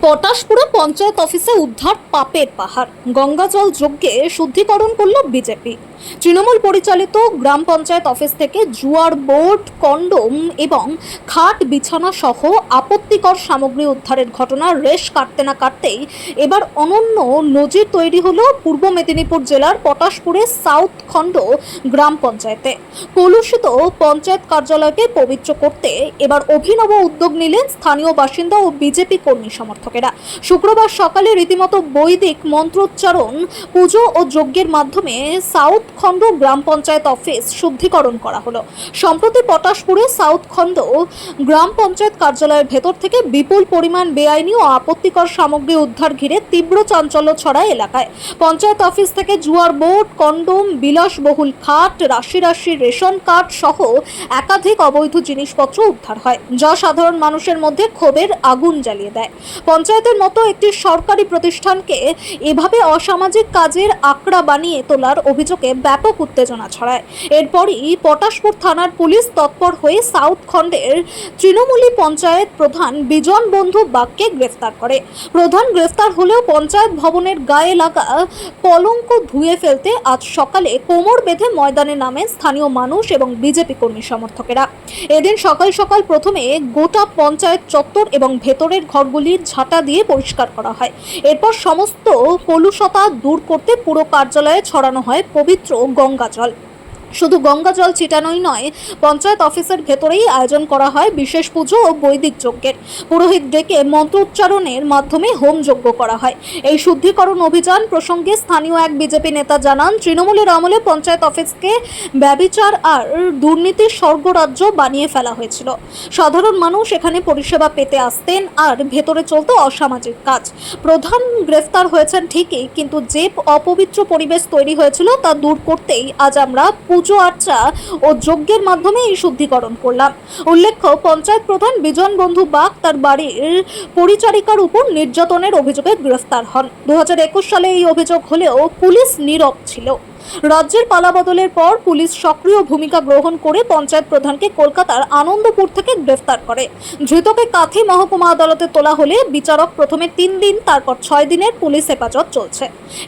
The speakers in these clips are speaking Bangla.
পটাশপুরে পঞ্চায়েত অফিসে উদ্ধার পাপের পাহাড়। গঙ্গা জল যজ্ঞে শুদ্ধিকরণ করল বিজেপি। তৃণমূল পরিচালিত গ্রাম পঞ্চায়েত অফিস থেকে জুয়ার বোর্ড, কন্ডোম এবং খাট বিছানা সহ আপত্তিকর সামগ্রী উদ্ধারের ঘটনা রেশ কাটতে না কাটতেই এবার অনন্য নজির তৈরি হলো পূর্ব মেদিনীপুর জেলার পটাশপুরের সাউথ খণ্ড গ্রাম পঞ্চায়েতে। কলুষিত পঞ্চায়েত কার্যালয়কে পবিত্র করতে এবার অভিনব উদ্যোগ নিলেন স্থানীয় বাসিন্দা ও বিজেপি কর্মী সমর্থকেরা। শুক্রবার সকালে রীতিমতো বৈদিক মন্ত্রোচ্চারণ, পুজো ও যজ্ঞের মাধ্যমে সাউথ খণ্ড গ্রাম পঞ্চায়েত অফিস শুদ্ধিকরণ করা হলো। সম্প্রতি পটাশপুরে সাউথ খণ্ড গ্রাম পঞ্চায়েত কার্যালয়ের ভেতর থেকে বিপুল পরিমাণ বেআইনি ও আপত্তিকর সামগ্রী উদ্ধার ঘিরে তীব্র চাঞ্চল্য ছড়ায় এলাকায়। পঞ্চায়েত অফিস থেকে জুয়ার বোর্ড, কন্ডোম, বিলাসবহুল খাট, রাশি রাশি রেশন কার্ড সহ একাধিক অবৈধ জিনিসপত্র উদ্ধার হয়, যা সাধারণ মানুষের মধ্যে ক্ষোভের আগুন জ্বালিয়ে দেয়। পঞ্চায়েতের মতো একটি সরকারি প্রতিষ্ঠানকে এভাবে অসামাজিক কাজের আঁকড়া বানিয়ে তোলার অভিযোগে ব্যাপক উত্তেজনা ছড়ায়। এরপরই পটাশপুর থানার পুলিশ তৎপর হয়ে সাউথ খণ্ডের তৃণমূলী পঞ্চায়েত প্রধান বিজন বন্ধু বাগকে গ্রেফতার করে। প্রধান গ্রেফতার হলেও পঞ্চায়েত ভবনের গায়ে লাগা কলঙ্ক ধুয়ে ফেলতে আজ সকালে কোমর বেঁধে ময়দানে নামে স্থানীয় মানুষ এবং বিজেপি কর্মী সমর্থকেরা। এদিন সকাল সকাল প্রথমে গোটা পঞ্চায়েত চত্বর এবং ভেতরের ঘরগুলির ঝাঁটা দিয়ে পরিষ্কার করা হয়। এরপর সমস্ত কলুষতা দূর করতে পুরো কার্যালয়ে ছড়ানো হয় পবিত্র গঙ্গা জল। শুধু গঙ্গা জল ছিটানোই নয়, পঞ্চায়েত অফিসের ভেতরেই আয়োজন করা হয় বিশেষ পুজো ও বৈদিক যজ্ঞের। পুরোহিত ডেকে মন্ত্রোচ্চারণের মাধ্যমে হোম যজ্ঞ করা হয়। এই শুদ্ধিকরণ অভিযান প্রসঙ্গে স্থানীয় এক বিজেপি নেতা জানান, তৃণমূলের আমলে পঞ্চায়েত অফিসকে ব্যভিচার আর দুর্নীতির স্বর্গরাজ্য বানিয়ে ফেলা হয়েছিল। সাধারণ মানুষ এখানে পরিষেবা পেতে আসতেন আর ভেতরে চলত অসামাজিক কাজ। প্রধান গ্রেফতার হয়েছেন ঠিকই, কিন্তু যে অপবিত্র পরিবেশ তৈরি হয়েছিল তা দূর করতেই আজ আমরা পুজো আর্চা ও যজ্ঞের মাধ্যমে এই শুদ্ধিকরণ করলাম। উল্লেখ্য, পঞ্চায়েত প্রধান বিজন বন্ধু বাগ তার বাড়ির পরিচারিকার উপর নির্যাতনের অভিযোগে গ্রেফতার হন। 2021 সালে এই অভিযোগ হলেও পুলিশ নীরব ছিল। রাজ্যের পালাবদলের পর পুলিশ সক্রিয় ভূমিকা গ্রহণ করে পঞ্চায়েত প্রধানকে কলকাতার আনন্দপুর থেকে গ্রেফতার করে। ধৃতকে কাঁথি মহকুমা আদালতে তোলা হলে বিচারক প্রথমে 3 দিন, তারপর 6 দিনের পুলিশ হেফাজত চলছে।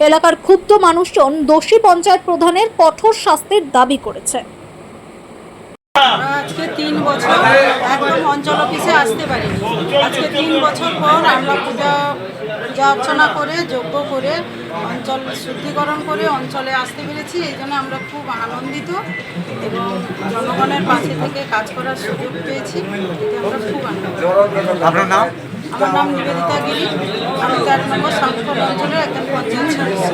এলাকার ক্ষুব্ধ মানুষজন দোষী পঞ্চায়েত প্রধানের কঠোর শাস্তির দাবি করেছে। আজকে 3 বছর একদম অঞ্চল অফিসে আসতে পারিনি। আজকে 3 বছর পর আমরা পূজা অর্চনা করে, যজ্ঞ করে, অঞ্চল শুদ্ধিকরণ করে অঞ্চলে আসতে পেরেছি। এই জন্য আমরা খুব আনন্দিত এবং জনগণের পাশে থেকে কাজ করার সুযোগ পেয়েছি। এতে আমরা খুব আনন্দিত। আপনার নাম? আমার নাম নিবেদিতা গিরি। আমি 13 নম্বর সাউথখণ্ড অঞ্চলের একজন পঞ্চায়েত সদস্য।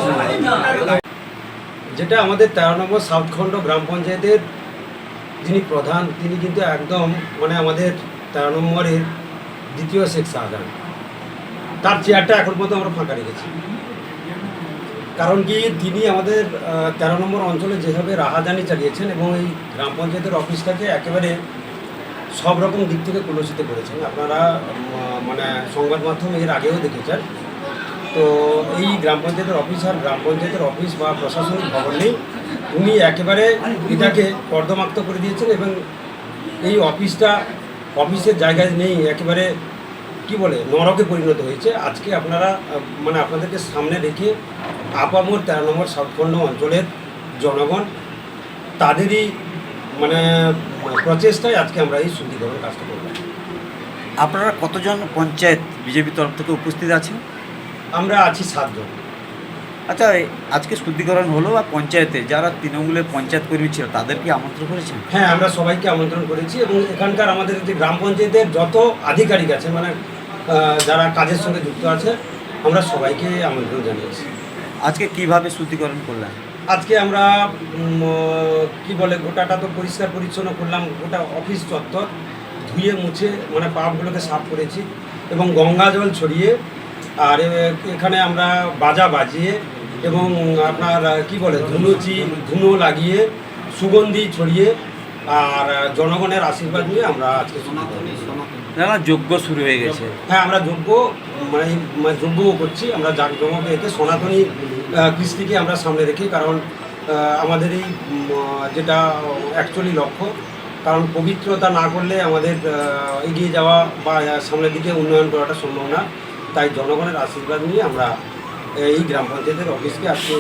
যেটা আমাদের 13 নম্বর সাউথখণ্ড গ্রাম পঞ্চায়েতের যিনি প্রধান, তিনি কিন্তু একদম আমাদের 13 নম্বরের দ্বিতীয় শেখ শাহজাহান, তার চেয়ারটা এখন পর্যন্ত আমরা ফাঁকা রেখেছি। কারণ কি, তিনি আমাদের 13 নম্বর অঞ্চলে যেভাবে রাহাজানি চালিয়েছেন এবং এই গ্রাম পঞ্চায়েতের অফিসটাকে একেবারে সব রকম দিক থেকে কলুষিত করেছেন। আপনারা সংবাদ মাধ্যমে এর আগেও দেখেছেন। তো এই গ্রাম পঞ্চায়েতের অফিস আর গ্রাম পঞ্চায়েতের অফিস বা প্রশাসনিক ভবন নেই, উনি একেবারে এটাকে কর্দমাক্ত করে দিয়েছেন এবং এই অফিসের জায়গায় নেই, একেবারে নরকে পরিণত হয়েছে। আজকে আপনারা আপনাদেরকে সামনে রেখে আপামর 13 নম্বর সাউথখণ্ড অঞ্চলের জনগণ তাদেরই প্রচেষ্টায় আজকে আমরা এই শুদ্ধিকরণ কাজটা করলাম। আপনারা কতজন পঞ্চায়েত বিজেপি তরফ থেকে উপস্থিত আছেন? আমরা আছি 7 জন। আচ্ছা, আজকে শুদ্ধিকরণ হলো বা পঞ্চায়েতে যারা তৃণমূলের পঞ্চায়েত কর্মী ছিল তাদেরকে আমন্ত্রণ করেছেন? হ্যাঁ, আমরা সবাইকে আমন্ত্রণ করেছি এবং এখানকার আমাদের যে গ্রাম পঞ্চায়েতের যত আধিকারিক আছে যারা কাজের সঙ্গে যুক্ত আছে, আমরা সবাইকে আমন্ত্রণ জানিয়েছি। আজকে কিভাবে শুদ্ধিকরণ করলেন? আজকে আমরা গোটাটা তো পরিষ্কার পরিচ্ছন্ন করলাম, গোটা অফিস চত্বর ধুয়ে মুছে পাপগুলোকে সাফ করেছি এবং গঙ্গা জল ছড়িয়ে, আর এখানে আমরা বাজা বাজিয়ে এবং আপনার ধুনো লাগিয়ে, সুগন্ধি ছড়িয়ে আর জনগণের আশীর্বাদ নিয়ে আমরা আজকে যজ্ঞ শুরু হয়ে গেছে। হ্যাঁ, আমরা যজ্ঞও করছি। আমরা জাঁকজমকে এতে সনাতনী কৃষ্টিকে আমরা সামনে রেখে, কারণ আমাদের এই যেটা অ্যাকচুয়ালি লক্ষ্য, কারণ পবিত্রতা না করলে আমাদের এগিয়ে যাওয়া বা সামনের দিকে উন্নয়ন করাটা সম্ভব না। তাই জনগণের আশীর্বাদ নিয়ে আমরা এই গ্রাম পঞ্চায়েতের অফিসকে আজকে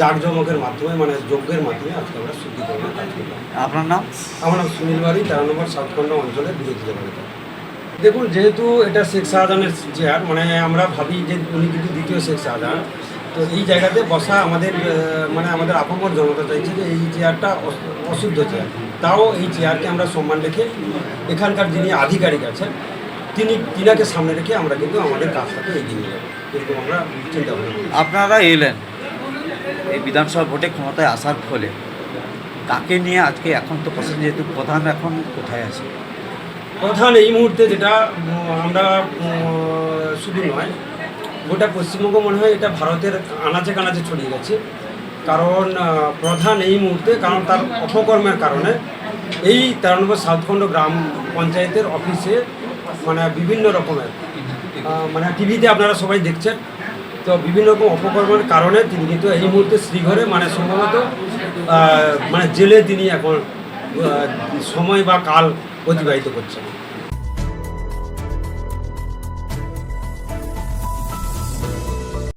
জাঁকজমকের মাধ্যমে মানে যজ্ঞের মাধ্যমে আজকে আমরা শুদ্ধিকরণের কাজ করলাম। আপনার নাম? আমার নাম সুনীল বাড়ি, 13 নম্বর সাউথখন্ড অঞ্চলের বিরোধী দলনেতা। দেখুন, যেহেতু এটা শেখ শাহজাহানের চেয়ার, মানে আমরা ভাবি যে উনি কিন্তু দ্বিতীয় শেখ শাহজাহান, তো এই জায়গাতে বসা আমাদের মানে আমাদের আপামর জনতা চাইছে যে এই চেয়ারটা অশুদ্ধ চেয়ার, তাও এই চেয়ারকে আমরা সম্মান রেখে এখানকার যিনি আধিকারিক আছেন তিনাকে সামনে রেখে আমরা কিন্তু আমাদের কাজটাকে এগিয়ে নিয়ে যাবো, কিন্তু আমরা চিন্তা ভাবনা করি। আপনারা এলেন এই বিধানসভা ভোটে ক্ষমতায় আসার ফলে, কাকে নিয়ে আজকে এখন তো প্রশ্ন, যেহেতু প্রধান এখন কোথায় আছে? প্রধান এই মুহূর্তে যেটা আমরা শুধু নয়, গোটা পশ্চিমবঙ্গ মনে হয় এটা ভারতের আনাচে কানাচে ছড়িয়ে গেছে, কারণ প্রধান এই মুহূর্তে, কারণ তার অপকর্মের কারণে এই 13 নম্বর সাউথখন্ড গ্রাম পঞ্চায়েতের অফিসে মানে বিভিন্ন রকমের মানে টিভিতে আপনারা সবাই দেখছেন, তো বিভিন্ন রকম অপকর্মের কারণে তিনি কিন্তু এই মুহূর্তে শ্রীঘরে মানে সম্ভবত মানে জেলে তিনি এখন সময় বা কাল অতিবাহিত করছেন।